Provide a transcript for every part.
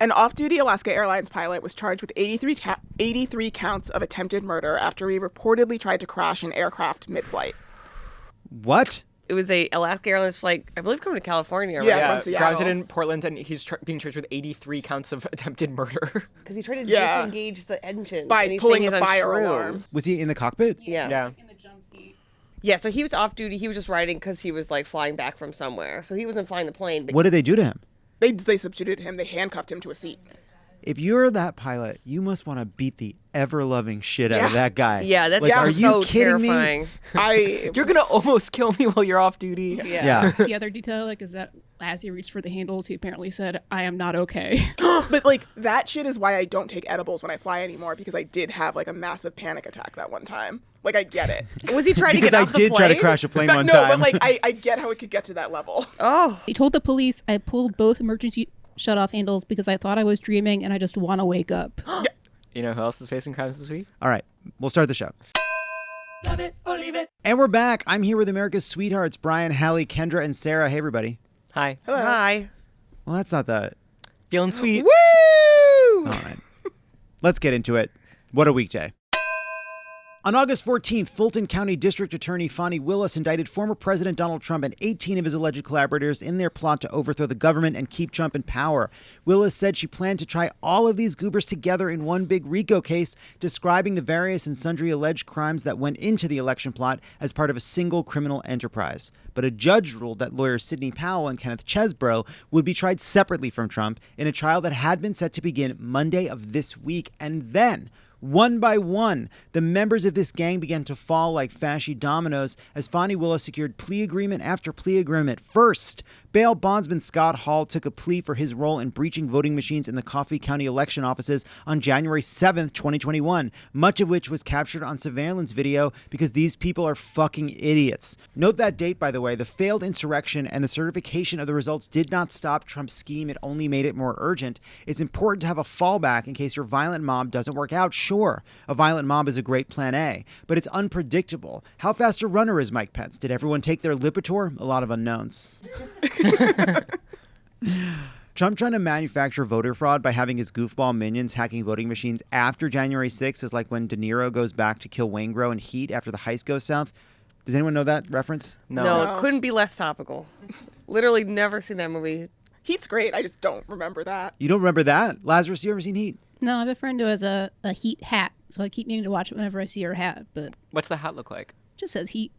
An off-duty Alaska Airlines pilot was charged with 83 counts of attempted murder after he reportedly tried to crash an aircraft mid-flight. What? It was a Alaska Airlines flight, I believe, coming to California, right? Yeah, from Seattle. Grounded in Portland, and he's being charged with 83 counts of attempted murder. Because he tried to disengage the engine. By pulling the fire alarm. Was he in the cockpit? Yeah. In the jump seat. Yeah, so he was off duty. He was just riding because he was like flying back from somewhere. So he wasn't flying the plane. But What did they do to him? They substituted him. They handcuffed him to a seat. If you're that pilot, you must want to beat the ever-loving shit out of that guy. Yeah, that's like, are you so kidding terrifying. Me? You're going to almost kill me while you're off duty. Yeah. The other detail, is that as he reached for the handles, he apparently said, "I am not okay." But, that shit is why I don't take edibles when I fly anymore, because I did have, a massive panic attack that one time. I get it. Was he trying to Because get I off the plane? did try to crash a plane one No, time. but, I get how it could get to that level. Oh. He told the police, "I pulled both emergency shut-off handles because I thought I was dreaming and I just want to wake up." You know who else is facing crimes this week? All right, we'll start the show. Love it or leave it. And we're back. I'm here with America's sweethearts, Brian, Hallie, Kendra, and Sarah. Hey, everybody. Hi. Hello. Hi. Well, that's not the... Feeling sweet. Woo! All right. Let's get into it. What a weekday. On August 14th, Fulton County District Attorney Fani Willis indicted former President Donald Trump and 18 of his alleged collaborators in their plot to overthrow the government and keep Trump in power. Willis said she planned to try all of these goobers together in one big RICO case, describing the various and sundry alleged crimes that went into the election plot as part of a single criminal enterprise. But a judge ruled that lawyers Sidney Powell and Kenneth Chesbrough would be tried separately from Trump in a trial that had been set to begin Monday of this week. And then, one by one, the members of this gang began to fall like fashy dominoes as Fani Willis secured plea agreement after plea agreement. First, bail bondsman Scott Hall took a plea for his role in breaching voting machines in the Coffee County election offices on January 7th, 2021, much of which was captured on surveillance video because these people are fucking idiots. Note that date, by the way. The failed insurrection and the certification of the results did not stop Trump's scheme. It only made it more urgent. It's important to have a fallback in case your violent mob doesn't work out. Sure, a violent mob is a great plan A, but it's unpredictable. How fast a runner is Mike Pence? Did everyone take their Lipitor? A lot of unknowns. Trump trying to manufacture voter fraud by having his goofball minions hacking voting machines after January 6th is like when De Niro goes back to kill Waingro in Heat after the heist goes south. Does anyone know that reference? No, it couldn't be less topical. Literally never seen that movie. Heat's great. I just don't remember that. You don't remember that? Lazarus, you ever seen Heat? No, I have a friend who has a Heat hat, so I keep meaning to watch it whenever I see her hat, but What's the hat look like? it just says Heat.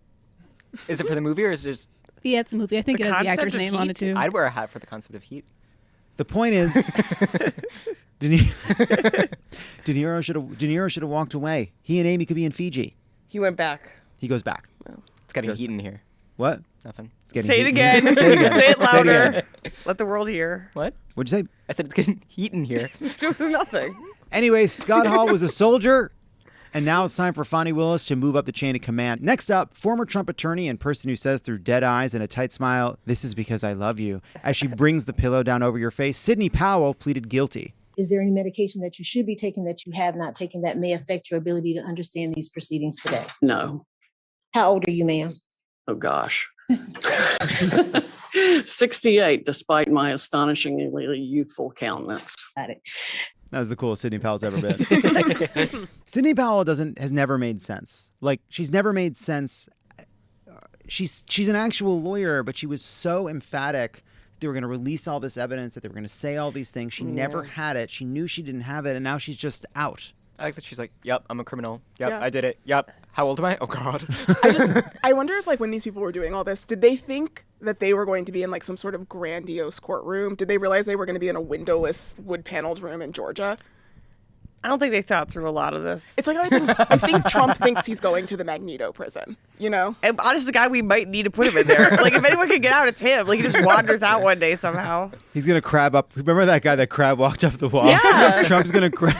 Is it for the movie or is it just... Yeah, it's a movie. I think The it has the concept actor's of name on it, too. I'd wear a hat for the concept of heat. The point is, De Niro should have walked away. He and Amy could be in Fiji. He went back. He goes back. It's getting heat in here. What? Nothing. It's getting Say it heat. again. Say it again. Say it louder. again. Let the world hear. What? What'd you say? I said it's getting heat in here. It was nothing. Anyway, Scott Hall was a soldier, and now it's time for Fani Willis to move up the chain of command. Next up, former Trump attorney and person who says through dead eyes and a tight smile, "This is because I love you," as she brings the pillow down over your face, Sidney Powell pleaded guilty. Is there any medication that you should be taking that you have not taken that may affect your ability to understand these proceedings today? No. How old are you, ma'am? Oh, gosh. 68, despite my astonishingly youthful countenance. Got it. That was the coolest Sidney Powell's ever been. Sidney Powell has never made sense. She's never made sense. She's an actual lawyer, but she was so emphatic they were going to release all this evidence, that they were going to say all these things. She never had it. She knew she didn't have it, and now she's just out. I like that she's like, yep, I'm a criminal. Yep, Yeah. I did it. Yep. How old am I? Oh, God. I wonder if when these people were doing all this, did they think that they were going to be in some sort of grandiose courtroom? Did they realize they were going to be in a windowless, wood-paneled room in Georgia? I don't think they thought through a lot of this. It's I think Trump thinks he's going to the Magneto prison, you know? And honestly, the guy we might need to put him in there. If anyone can get out, it's him. He just wanders out one day somehow. He's going to crab up. Remember that guy that crab walked up the wall? Yeah. Trump's going to crab.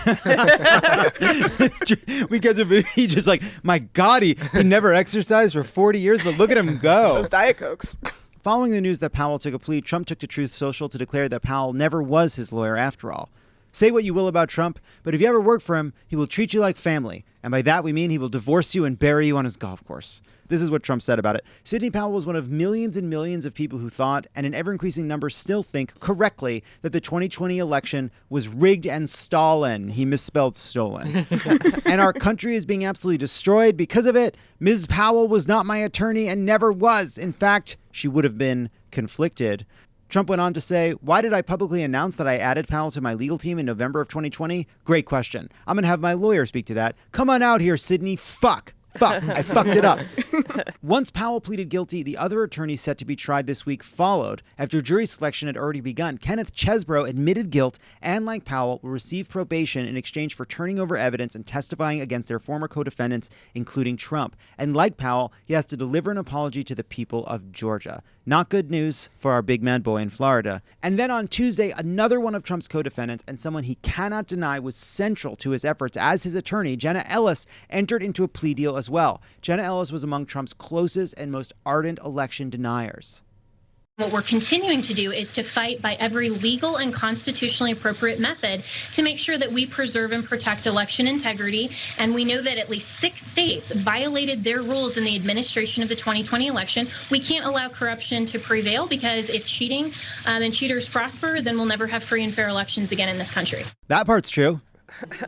We get to he's just like, my God, he never exercised for 40 years, but look at him go. Those Diet Cokes. Following the news that Powell took a plea, Trump took to Truth Social to declare that Powell never was his lawyer after all. Say what you will about Trump, but if you ever work for him, he will treat you like family. And by that we mean he will divorce you and bury you on his golf course. This is what Trump said about it. Sidney Powell was one of millions and millions of people who thought, and an ever-increasing number still think correctly, that the 2020 election was rigged and stolen. He misspelled stolen. And our country is being absolutely destroyed because of it. Ms. Powell was not my attorney and never was. In fact, she would have been conflicted. Trump went on to say, why did I publicly announce that I added Powell to my legal team in November of 2020? Great question. I'm going to have my lawyer speak to that. Come on out here, Sidney. Fuck, I fucked it up. Once Powell pleaded guilty, the other attorneys set to be tried this week followed. After jury selection had already begun, Kenneth Chesebro admitted guilt and, like Powell, will receive probation in exchange for turning over evidence and testifying against their former co-defendants, including Trump. And like Powell, he has to deliver an apology to the people of Georgia. Not good news for our big man boy in Florida. And then on Tuesday, another one of Trump's co-defendants and someone he cannot deny was central to his efforts as his attorney, Jenna Ellis, entered into a plea deal as well. Jenna Ellis was among Trump's closest and most ardent election deniers. What we're continuing to do is to fight by every legal and constitutionally appropriate method to make sure that we preserve and protect election integrity. And we know that at least 6 states violated their rules in the administration of the 2020 election. We can't allow corruption to prevail, because if cheating and cheaters prosper, then we'll never have free and fair elections again in this country. That part's true.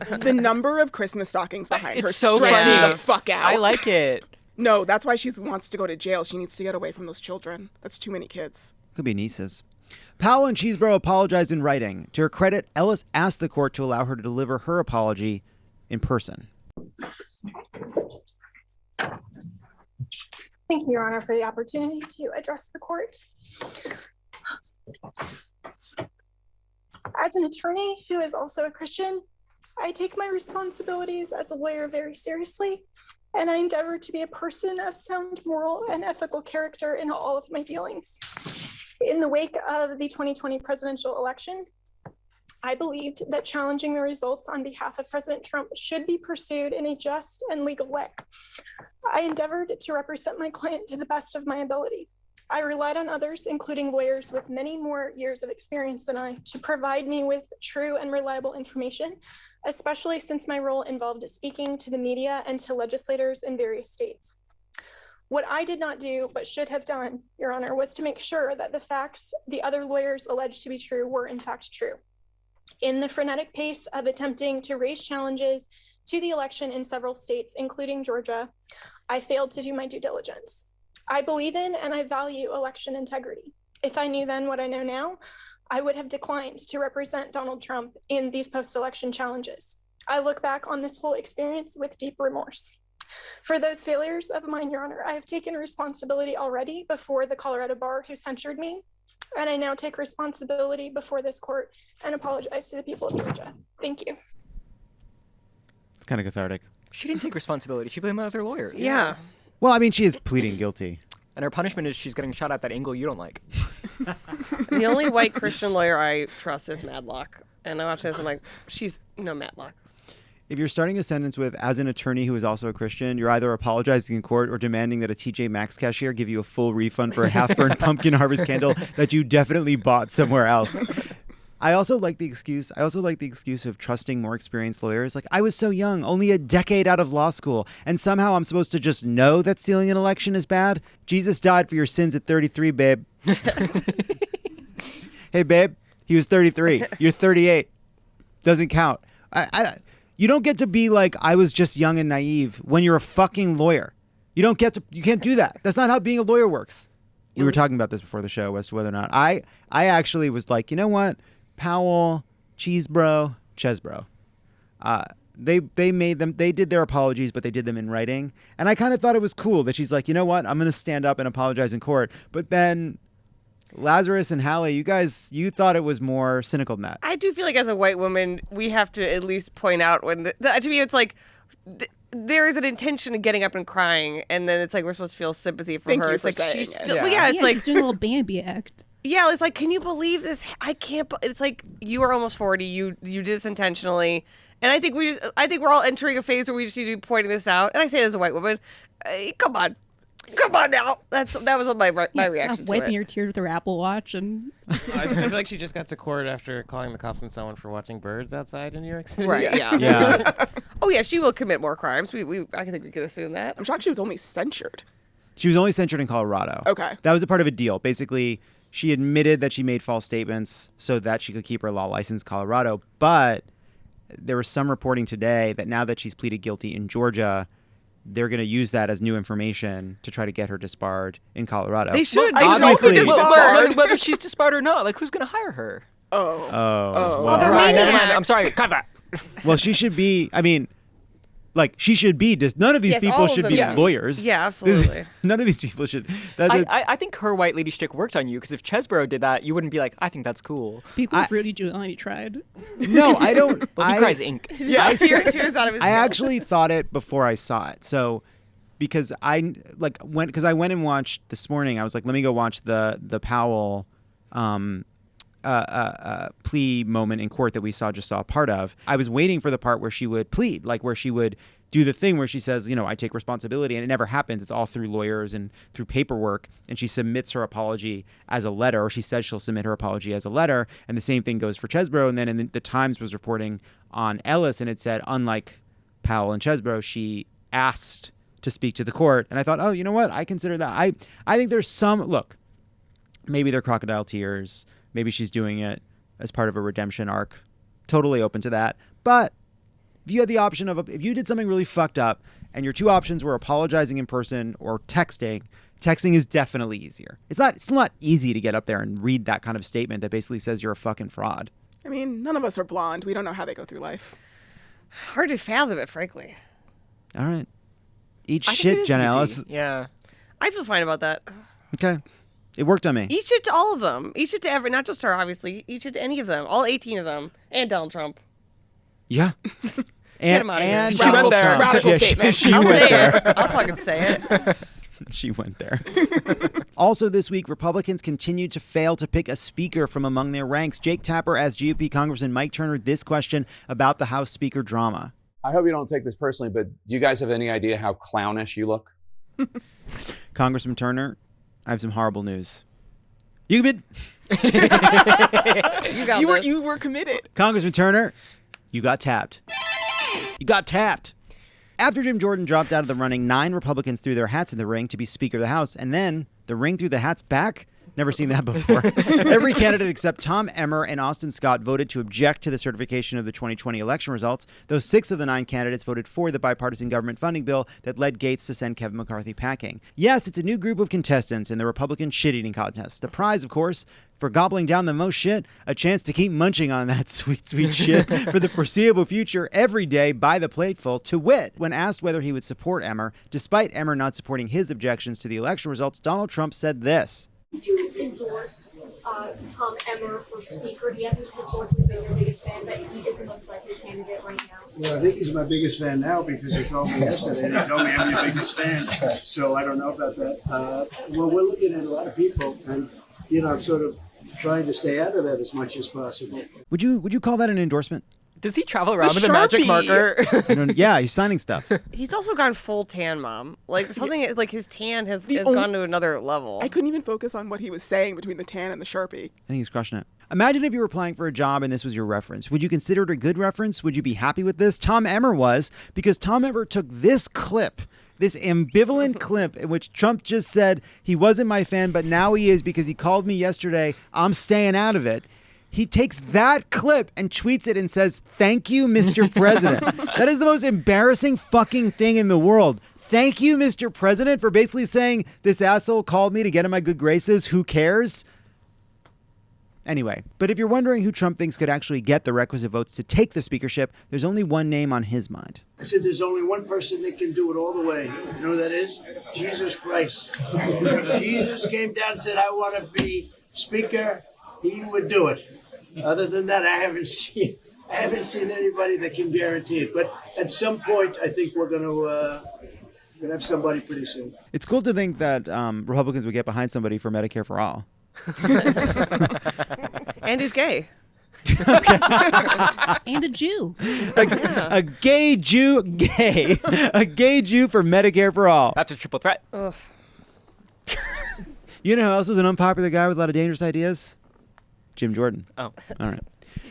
The number of Christmas stockings behind her It's so stressed me funny. the fuck out. I like it. No, that's why she wants to go to jail. She needs to get away from those children. That's too many kids. Could be nieces. Powell and Chesebro apologized in writing. To her credit, Ellis asked the court to allow her to deliver her apology in person. Thank you, Your Honor, for the opportunity to address the court. As an attorney who is also a Christian, I take my responsibilities as a lawyer very seriously, and I endeavor to be a person of sound moral and ethical character in all of my dealings. In the wake of the 2020 presidential election, I believed that challenging the results on behalf of President Trump should be pursued in a just and legal way. I endeavored to represent my client to the best of my ability. I relied on others, including lawyers with many more years of experience than I, to provide me with true and reliable information, especially since my role involved speaking to the media and to legislators in various states. What I did not do, but should have done, Your Honor, was to make sure that the facts the other lawyers alleged to be true were in fact true. In the frenetic pace of attempting to raise challenges to the election in several states, including Georgia, I failed to do my due diligence. I believe in and I value election integrity. If I knew then what I know now, I would have declined to represent Donald Trump in these post-election challenges. I look back on this whole experience with deep remorse. For those failures of mine, Your Honor, I have taken responsibility already before the Colorado bar who censured me, and I now take responsibility before this court and apologize to the people of Georgia. Thank you. It's kind of cathartic. She didn't take responsibility. She blamed other lawyers. Yeah. Well, I mean, she is pleading guilty. And her punishment is she's getting shot at that angle you don't like. The only white Christian lawyer I trust is Matlock. And I watch this, I'm like, she's no Matlock. If you're starting a sentence with, as an attorney who is also a Christian, you're either apologizing in court or demanding that a TJ Maxx cashier give you a full refund for a half-burned pumpkin harvest candle that you definitely bought somewhere else. I also like the excuse of trusting more experienced lawyers. Like, I was so young, only a decade out of law school, and somehow I'm supposed to just know that stealing an election is bad? Jesus died for your sins at 33, babe. Hey, babe, he was 33. You're 38. Doesn't count. You don't get to be like, I was just young and naive when you're a fucking lawyer. You can't do that. That's not how being a lawyer works. We were talking about this before the show as to whether or not I actually was like, you know what? Powell, Chesebro. They did their apologies, but they did them in writing. And I kind of thought it was cool that she's like, you know what? I'm going to stand up and apologize in court. But then Lazarus and Hallie, you thought it was more cynical than that. I do feel like as a white woman, we have to at least point out when, to me, it's like, there is an intention of getting up and crying, and then it's like we're supposed to feel sympathy for her. It's like she's still, it's like she's doing a little Bambi act. Yeah, it's like, can you believe this? I can't. It's like you are almost 40. You did this intentionally, and I think we're all entering a phase where we just need to be pointing this out. And I say this as a white woman, come on. Come on now. That was my reaction Stop to wiping it. your tears with her Apple Watch and. I feel like she just got to court after calling the cops on someone for watching birds outside in New York City. Right, yeah. Yeah. Oh, yeah, she will commit more crimes. I think we could assume that. I'm shocked she was only censured. She was only censured in Colorado. Okay. That was a part of a deal. Basically, she admitted that she made false statements so that she could keep her law license in Colorado. But there was some reporting today that now that she's pleaded guilty in Georgia, they're going to use that as new information to try to get her disbarred in Colorado. They should. Well, They should also obviously- disbar. Whether she's disbarred or not, like, who's going to hire her? Oh. Well, they're Right, never mind. maniacs. I'm sorry. Cut that. well, she should be. I mean, like she should be. None of these Yes, all people of should them, be yes. lawyers. Yeah, absolutely. None of these people should. I think her white lady shtick worked on you, because if Chesborough did that, you wouldn't be like, I think that's cool. People with Rudy Giuliani tried. No, I don't. Well, he cries ink. Yeah, tears out of his I mouth. actually thought it before I saw it. So, because I went and watched this morning. I was like, let me go watch the Powell plea moment in court that we saw a part of. I was waiting for the part where she would plead, like where she would do the thing where she says, I take responsibility, and it never happens. It's all through lawyers and through paperwork, and she submits her apology as a letter, or she says she'll submit her apology as a letter, and the same thing goes for Chesborough. And then in the Times was reporting on Ellis, and it said, unlike Powell and Chesborough, she asked to speak to the court. And I thought, oh, you know what? I consider that. I think there's look, maybe they're crocodile tears. Maybe she's doing it as part of a redemption arc. Totally open to that. But if you had the option of, if you did something really fucked up and your two options were apologizing in person or texting is definitely easier. It's still not easy to get up there and read that kind of statement that basically says you're a fucking fraud. I mean, none of us are blonde. We don't know how they go through life. Hard to fathom it, frankly. All right. Eat I think it shit, is Jen easy. Ellis. Yeah. I feel fine about that. Okay. It worked on me. Each it to all of them. Each it to every, not just her, obviously. Each it to any of them. All 18 of them. And Donald Trump. Yeah. Get him out of here. And She went Donald there. Trump. Radical Yeah, statement. she I'll went say there. it. I'll fucking say it. She went there. Also this week, Republicans continued to fail to pick a speaker from among their ranks. Jake Tapper asked GOP Congressman Mike Turner this question about the House Speaker drama. I hope you don't take this personally, but do you guys have any idea how clownish you look? Congressman Turner, I have some horrible news. You got You were committed. Congressman Turner, you got tapped. You got tapped. After Jim Jordan dropped out of the running, 9 Republicans threw their hats in the ring to be Speaker of the House, and then the ring threw the hats back? Never seen that before. Every candidate except Tom Emmer and Austin Scott voted to object to the certification of the 2020 election results, though 6 of the 9 candidates voted for the bipartisan government funding bill that led Gates to send Kevin McCarthy packing. Yes, it's a new group of contestants in the Republican shit-eating contest. The prize, of course, for gobbling down the most shit, a chance to keep munching on that sweet, sweet shit for the foreseeable future every day by the plateful, to wit. When asked whether he would support Emmer, despite Emmer not supporting his objections to the election results, Donald Trump said this. You endorse Tom Emmer for Speaker. He hasn't historically been your biggest fan, but he is the most likely candidate right now. Well, I think he's my biggest fan now because he called me yesterday and he told me I'm your biggest fan. So I don't know about that. Well, we're looking at a lot of people, and I'm sort of trying to stay out of that as much as possible. Would you call that an endorsement? Does he travel around with a magic marker? Yeah, he's signing stuff. He's also gone full tan, Mom. Like something like his tan has gone to another level. I couldn't even focus on what he was saying between the tan and the Sharpie. I think he's crushing it. Imagine if you were applying for a job and this was your reference. Would you consider it a good reference? Would you be happy with this? Tom Emmer was, because Tom Emmer took this clip, this ambivalent clip in which Trump just said he wasn't my fan, but now he is because he called me yesterday. I'm staying out of it. He takes that clip and tweets it and says, "Thank you, Mr. President." That is the most embarrassing fucking thing in the world. Thank you, Mr. President, for basically saying this asshole called me to get in my good graces. Who cares? Anyway, but if you're wondering who Trump thinks could actually get the requisite votes to take the speakership, there's only one name on his mind. I said there's only one person that can do it all the way. You know who that is? Jesus Christ. Jesus came down and said, I want to be Speaker. He would do it. Other than that, I haven't seen anybody that can guarantee it. But at some point, I think we're going to have somebody pretty soon. It's cool to think that Republicans would get behind somebody for Medicare for all. And he's gay. And a Jew. A gay Jew for Medicare for all. That's a triple threat. Ugh. You know who else was an unpopular guy with a lot of dangerous ideas? Jim Jordan. Oh. All right.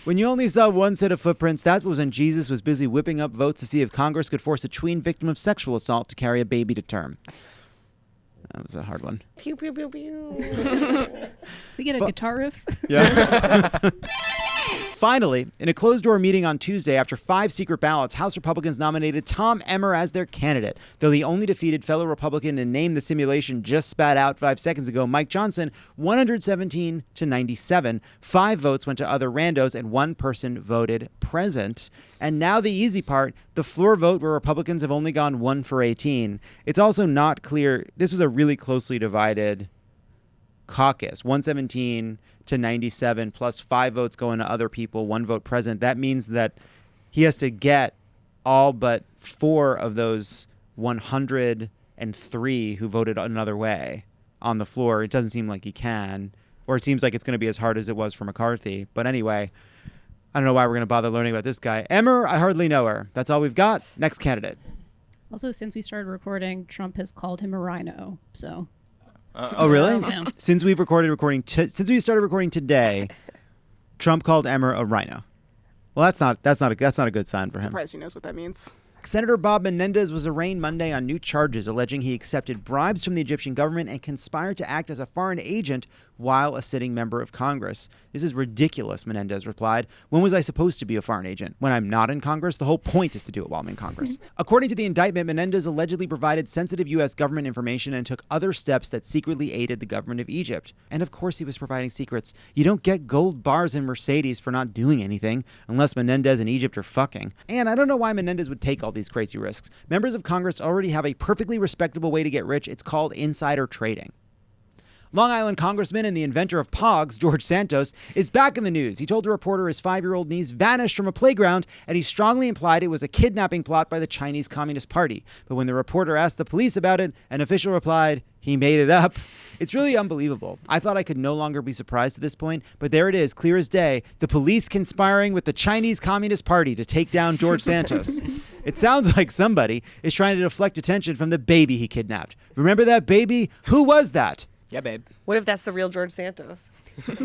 When you only saw one set of footprints, that was when Jesus was busy whipping up votes to see if Congress could force a tween victim of sexual assault to carry a baby to term. That was a hard one. Pew, pew, pew, pew. We get a guitar riff. Yeah. Finally, in a closed-door meeting on Tuesday, after 5 secret ballots, House Republicans nominated Tom Emmer as their candidate. Though the only defeated fellow Republican to name the simulation just spat out 5 seconds ago, Mike Johnson, 117 to 97. 5 votes went to other randos, and 1 person voted present. And now the easy part, the floor vote where Republicans have only gone 1 for 18. It's also not clear. This was a really closely divided caucus, 117 to 97 plus 5 votes going to other people, 1 vote present. That means that he has to get all but 4 of those 103 who voted another way on the floor. It doesn't seem like he can, or it seems like it's going to be as hard as it was for McCarthy. But anyway, I don't know why we're going to bother learning about this guy. Emmer, I hardly know her. That's all we've got. Next candidate. Also, since we started recording, Trump has called him a rhino. So. Oh, really? Yeah. Since we started recording today, Trump called Emmer a rhino. Well, that's not a good sign for him. Surprised he knows what that means. Senator Bob Menendez was arraigned Monday on new charges alleging he accepted bribes from the Egyptian government and conspired to act as a foreign agent while a sitting member of Congress. This is ridiculous, Menendez replied. When was I supposed to be a foreign agent? When I'm not in Congress? The whole point is to do it while I'm in Congress. According to the indictment, Menendez allegedly provided sensitive U.S. government information and took other steps that secretly aided the government of Egypt. And of course he was providing secrets. You don't get gold bars in Mercedes for not doing anything, unless Menendez and Egypt are fucking. And I don't know why Menendez would take all these crazy risks. Members of Congress already have a perfectly respectable way to get rich. It's called insider trading. Long Island Congressman and the inventor of Pogs, George Santos, is back in the news. He told a reporter his 5-year-old niece vanished from a playground, and he strongly implied it was a kidnapping plot by the Chinese Communist Party. But when the reporter asked the police about it, an official replied, he made it up. It's really unbelievable. I thought I could no longer be surprised at this point, but there it is, clear as day, the police conspiring with the Chinese Communist Party to take down George Santos. It sounds like somebody is trying to deflect attention from the baby he kidnapped. Remember that baby? Who was that? Yeah, babe. What if that's the real George Santos? You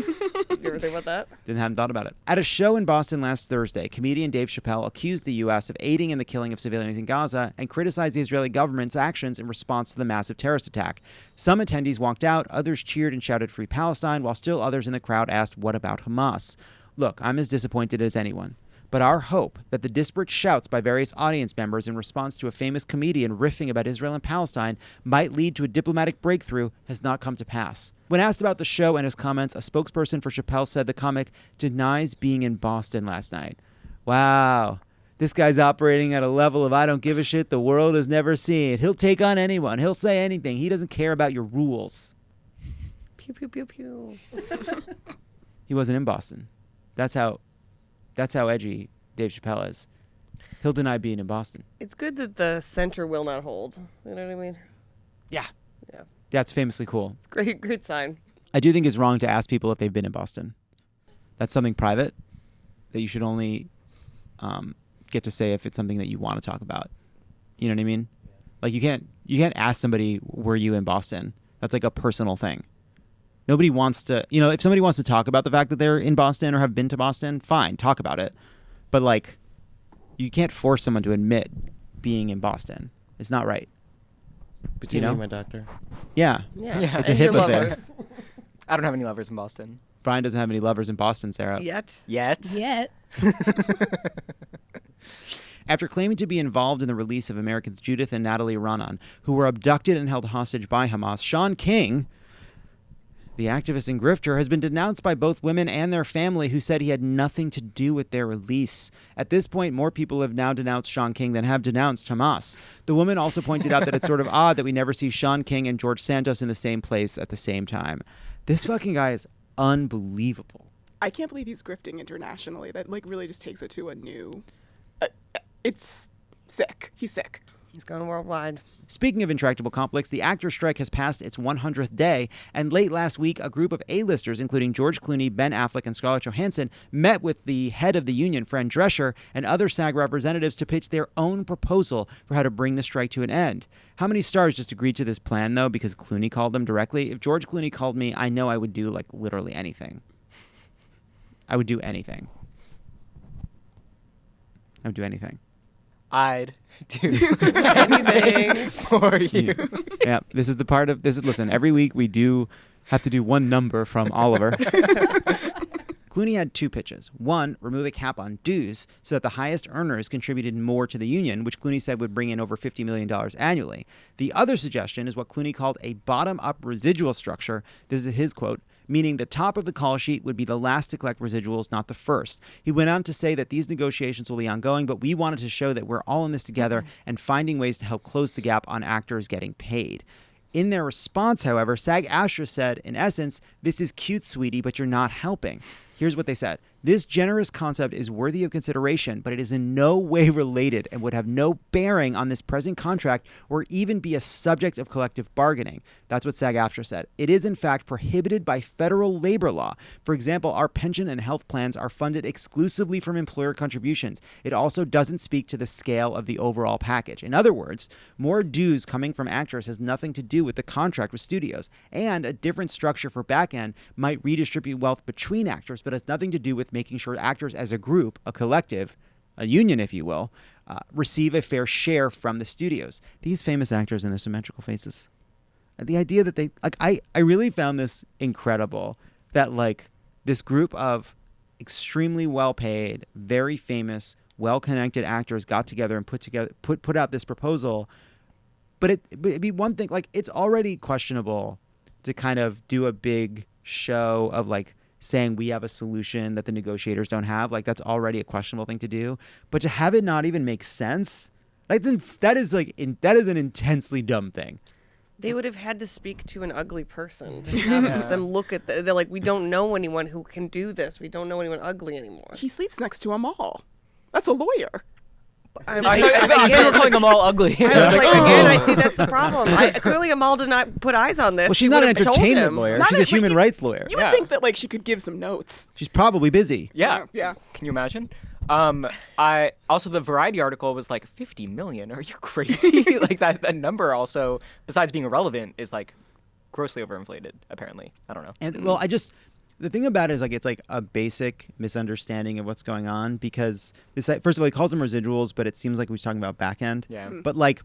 ever think about that? Hadn't thought about it. At a show in Boston last Thursday, comedian Dave Chapelle accused the U.S. of aiding in the killing of civilians in Gaza and criticized the Israeli government's actions in response to the massive terrorist attack. Some attendees walked out, others cheered and shouted Free Palestine, while still others in the crowd asked, what about Hamas? Look, I'm as disappointed as anyone. But our hope that the disparate shouts by various audience members in response to a famous comedian riffing about Israel and Palestine might lead to a diplomatic breakthrough has not come to pass. When asked about the show and his comments, a spokesperson for Chapelle said the comic denies being in Boston last night. Wow. This guy's operating at a level of I don't give a shit the world has never seen. He'll take on anyone. He'll say anything. He doesn't care about your rules. Pew, pew, pew, pew. He wasn't in Boston. That's how edgy Dave Chapelle is. He'll deny being in Boston. It's good that the center will not hold. You know what I mean? Yeah. Yeah. That's famously cool. It's great sign. I do think it's wrong to ask people if they've been in Boston. That's something private that you should only get to say if it's something that you want to talk about. You know what I mean? Like you can't ask somebody, were you in Boston? That's like a personal thing. Nobody wants to, if somebody wants to talk about the fact that they're in Boston or have been to Boston, fine, talk about it. But like, you can't force someone to admit being in Boston. It's not right. Between you, my doctor. Yeah. Yeah. It's a HIPAA thing. I don't have any lovers in Boston. Brian doesn't have any lovers in Boston, Sarah. Yet. After claiming to be involved in the release of Americans Judith and Natalie Ranon, who were abducted and held hostage by Hamas, Sean King, the activist and grifter, has been denounced by both women and their family, who said he had nothing to do with their release. At this point, more people have now denounced Sean King than have denounced Hamas. The woman also pointed out that it's sort of odd that we never see Sean King and George Santos in the same place at the same time. This fucking guy is unbelievable. I can't believe he's grifting internationally. That really just takes it to a new... it's sick. He's sick. He's going worldwide. Speaking of intractable conflicts, the actor strike has passed its 100th day, and late last week, a group of A-listers, including George Clooney, Ben Affleck, and Scarlett Johansson, met with the head of the union, Fran Drescher, and other SAG representatives to pitch their own proposal for how to bring the strike to an end. How many stars just agreed to this plan, though, because Clooney called them directly? If George Clooney called me, I know I would do, like, literally anything. I would do anything. I would do anything. I'd do anything for you. Yeah, this is the part of this. Listen, every week we do have to do one number from Oliver. Clooney had two pitches. One, remove a cap on dues so that the highest earners contributed more to the union, which Clooney said would bring in over $50 million annually. The other suggestion is what Clooney called a bottom-up residual structure. This is his quote, meaning the top of the call sheet would be the last to collect residuals, not the first. He went on to say that these negotiations will be ongoing, but we wanted to show that we're all in this together and finding ways to help close the gap on actors getting paid. In their response, however, SAG-AFTRA said, in essence, this is cute, sweetie, but you're not helping. Here's what they said. This generous concept is worthy of consideration, but it is in no way related and would have no bearing on this present contract or even be a subject of collective bargaining. That's what SAG-AFTRA said. It is, in fact, prohibited by federal labor law. For example, our pension and health plans are funded exclusively from employer contributions. It also doesn't speak to the scale of the overall package. In other words, more dues coming from actors has nothing to do with the contract with studios, and a different structure for back-end might redistribute wealth between actors, but has nothing to do with making sure actors as a group, a collective, a union, if you will, receive a fair share from the studios. These famous actors and their symmetrical faces. The idea that they, like, I really found this incredible, that, like, this group of extremely well-paid, very famous, well-connected actors got together and put out this proposal. But it'd be one thing, like, it's already questionable to kind of do a big show of, like, saying we have a solution that the negotiators don't have. Like, that's already a questionable thing to do. But to have it not even make sense, like, that is an intensely dumb thing. They would have had to speak to an ugly person to have them look at they're like, we don't know anyone who can do this. We don't know anyone ugly anymore. He sleeps next to a mall. That's a lawyer. I thought you were calling them all ugly. I was like, again, I see that's the problem. Clearly, Amal did not put eyes on this. Well, she's not an entertainment lawyer. She's a human rights lawyer. You would think that, like, she could give some notes. She's probably busy. Yeah. Can you imagine? I also, the Variety article was like 50 million. Are you crazy? Like, that number also, besides being irrelevant, is like grossly overinflated, apparently. I don't know. And well, the thing about it is, like, it's like a basic misunderstanding of what's going on, because this, first of all, he calls them residuals, but it seems like he's talking about back end. Yeah. But, like,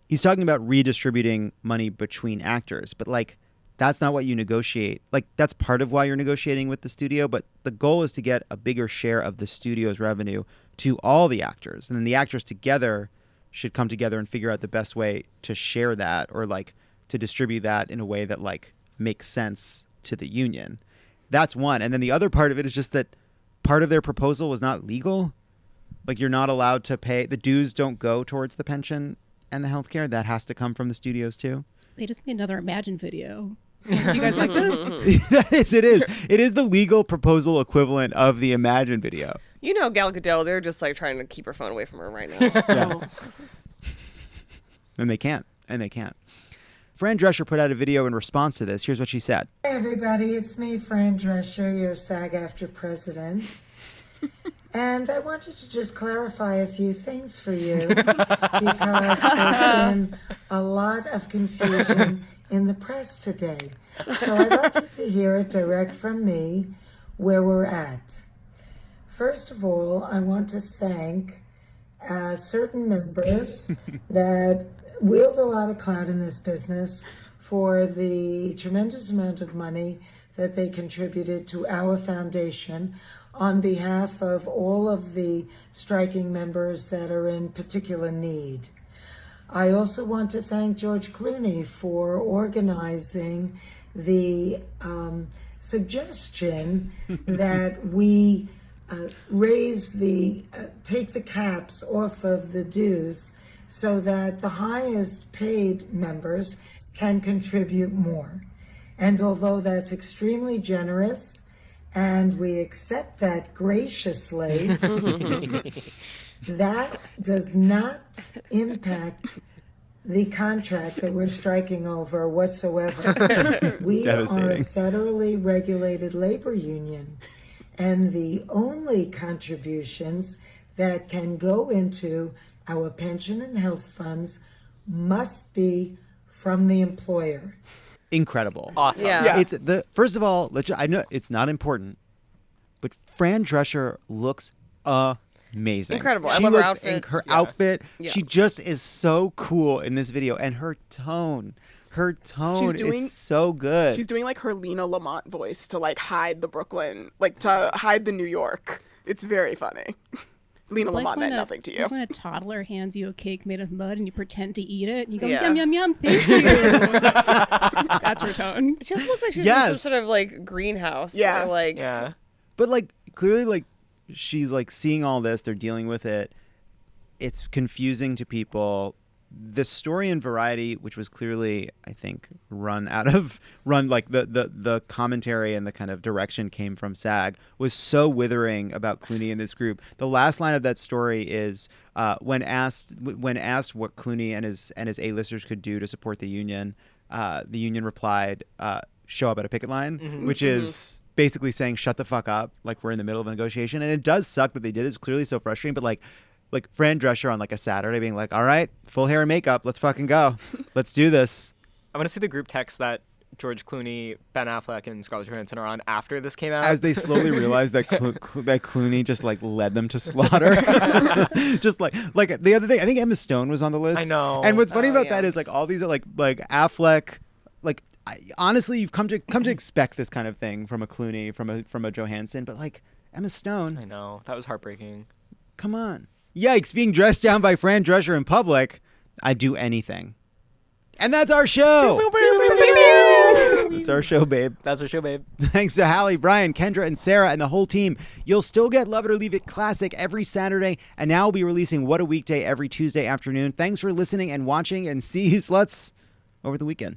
he's talking about redistributing money between actors, but, like, that's not what you negotiate. Like, that's part of why you're negotiating with the studio, but the goal is to get a bigger share of the studio's revenue to all the actors, and then the actors together should come together and figure out the best way to share that, or, like, to distribute that in a way that, like, makes sense to the union. That's one. And then the other part of it is just that part of their proposal was not legal. Like, you're not allowed to pay. The dues don't go towards the pension and the healthcare. That has to come from the studios too. They just made another Imagine video. Do you guys like this? It is. It is the legal proposal equivalent of the Imagine video. You know, Gal Gadot, they're just, like, trying to keep her phone away from her right now. Yeah. And they can't. Fran Drescher put out a video in response to this. Here's what she said. Hey everybody, it's me, Fran Drescher, your SAG-AFTRA president. And I wanted to just clarify a few things for you, because there's been a lot of confusion in the press today. So I'd like you to hear it direct from me where we're at. First of all, I want to thank certain members that wield a lot of clout in this business for the tremendous amount of money that they contributed to our foundation on behalf of all of the striking members that are in particular need. I also want to thank George Clooney for organizing the suggestion that we take the caps off of the dues so that the highest paid members can contribute more. And although that's extremely generous and we accept that graciously. That does not impact the contract that we're striking over whatsoever. We are a federally regulated labor union, and the only contributions that can go into our pension and health funds must be from the employer. Incredible. Awesome. Yeah. It's first of all, I know it's not important, but Fran Drescher looks amazing. Incredible. She I love her looks outfit. Her outfit. Yeah. She just is so cool in this video, and her tone is so good. She's doing like her Lena Lamont voice to like hide the Brooklyn, like to hide the New York. It's very funny. Lena It's like Lamont when meant a- nothing to you. Like when a toddler hands you a cake made of mud and you pretend to eat it and you go, Yeah. yum, yum, yum, thank you. That's her tone. She just looks like she's in some sort of like greenhouse. Yeah. Or, like, Yeah. But like clearly, like she's like seeing all this. They're dealing with it. It's confusing to people. The story in Variety, which was clearly, I think, run like the commentary and the kind of direction came from SAG, was so withering about Clooney in this group. The last line of that story is when asked what Clooney and his A-listers could do to support the union replied, "Show up at a picket line," which is basically saying shut the fuck up, like we're in the middle of a negotiation. And it does suck that they did it. It's clearly so frustrating, but like Fran Drescher on like a Saturday being like, all right, full hair and makeup, let's fucking go. Let's do this. I want to see the group text that George Clooney, Ben Affleck, and Scarlett Johansson are on after this came out. As they slowly realize that that Clooney just like led them to slaughter. Just like the other thing, I think Emma Stone was on the list. I know. And what's funny about that is like all these are like Affleck, like honestly, you've come to expect this kind of thing from a Clooney, from a Johansson, but like Emma Stone. I know. That was heartbreaking. Come on. Yikes, being dressed down by Fran Drescher in public. I'd do anything. And that's our show. That's our show, babe. That's our show, babe. Thanks to Hallie, Brian, Kendra, and Sarah, and the whole team. You'll still get Love It or Leave It Classic every Saturday, and now we'll be releasing What a Weekday every Tuesday afternoon. Thanks for listening and watching, and see you sluts over the weekend.